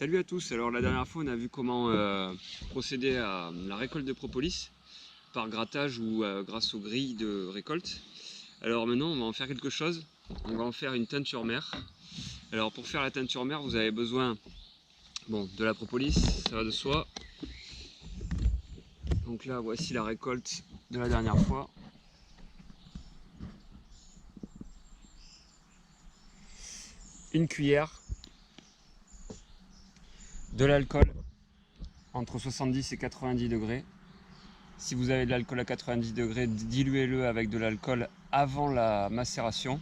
Salut à tous, alors la dernière fois on a vu comment procéder à la récolte de propolis par grattage ou grâce aux grilles de récolte. Alors maintenant on va en faire quelque chose, on va en faire une teinture mère. Alors pour faire la teinture mère vous avez besoin de la propolis, ça va de soi. Donc là voici la récolte de la dernière fois. Une cuillère, de l'alcool entre 70 et 90 degrés. Si vous avez de l'alcool à 90 degrés, diluez-le avec de l'alcool avant la macération.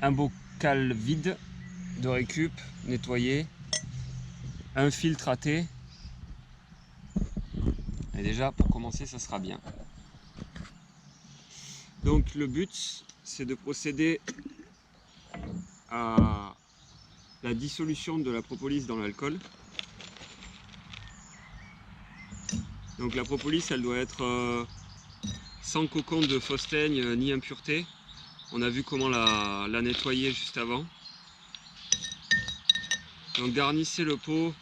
Un bocal vide de récup, nettoyé. Un filtre à thé. Et déjà, pour commencer, ça sera bien. Donc le but, c'est de procéder à la dissolution de la propolis dans l'alcool. Donc la propolis, elle doit être sans cocon de fausse teigne ni impureté. On a vu comment la nettoyer juste avant. Donc garnissez le pot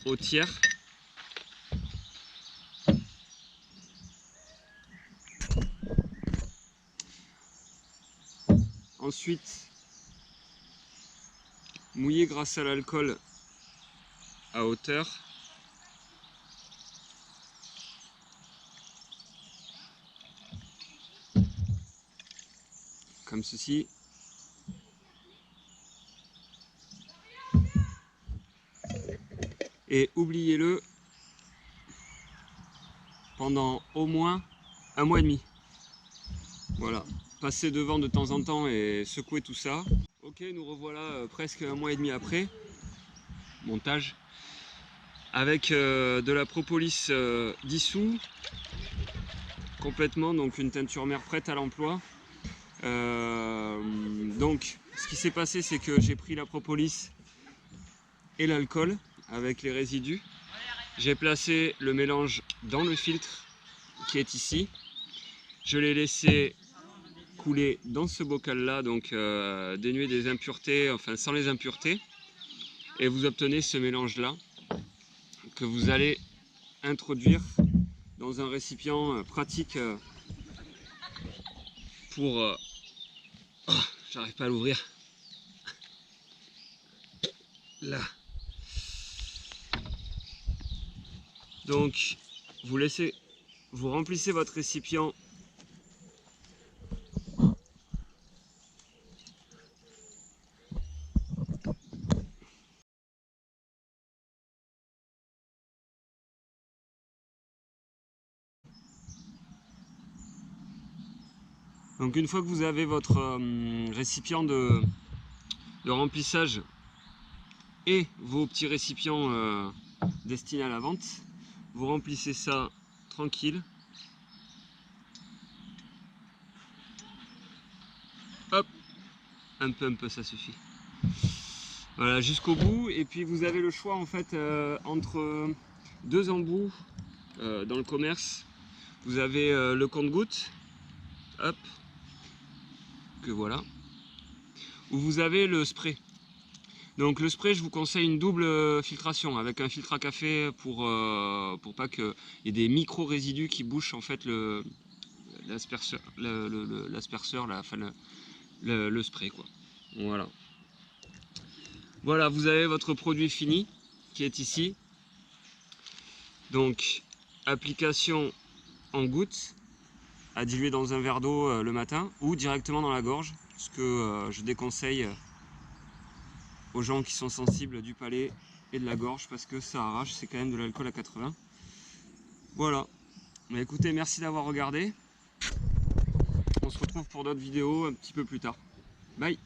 au tiers. Ensuite, mouillez grâce à l'alcool à hauteur. Comme ceci. Et oubliez-le pendant au moins un mois et demi. Voilà, passez devant de temps en temps et secouez tout ça. Ok, nous revoilà presque un mois et demi après. Montage. Avec de la propolis dissous. Complètement, donc une teinture mère prête à l'emploi. Donc, ce qui s'est passé, c'est que j'ai pris la propolis et l'alcool avec les résidus. J'ai placé le mélange dans le filtre qui est ici. Je l'ai laissé couler dans ce bocal là, donc dénué des impuretés, enfin sans les impuretés, et vous obtenez ce mélange là que vous allez introduire dans un récipient pratique pour oh, j'arrive pas à l'ouvrir là. Donc vous remplissez votre récipient donc une fois que vous avez votre récipient de remplissage et vos petits récipients destinés à la vente, vous remplissez ça tranquille. Hop, un peu ça suffit. Voilà, jusqu'au bout. Et puis vous avez le choix en fait entre deux embouts dans le commerce. Vous avez le compte-gouttes, hop, que voilà. Ou vous avez le spray. Donc le spray, je vous conseille une double filtration avec un filtre à café pour pas qu'il y ait des micro résidus qui bouchent en fait l'asperceur, le spray quoi. Voilà. Voilà, vous avez votre produit fini qui est ici. Donc application en gouttes à diluer dans un verre d'eau le matin ou directement dans la gorge, ce que je déconseille aux gens qui sont sensibles du palais et de la gorge parce que ça arrache, c'est quand même de l'alcool à 80. Voilà, mais écoutez, merci d'avoir regardé. On se retrouve pour d'autres vidéos un petit peu plus tard. Bye.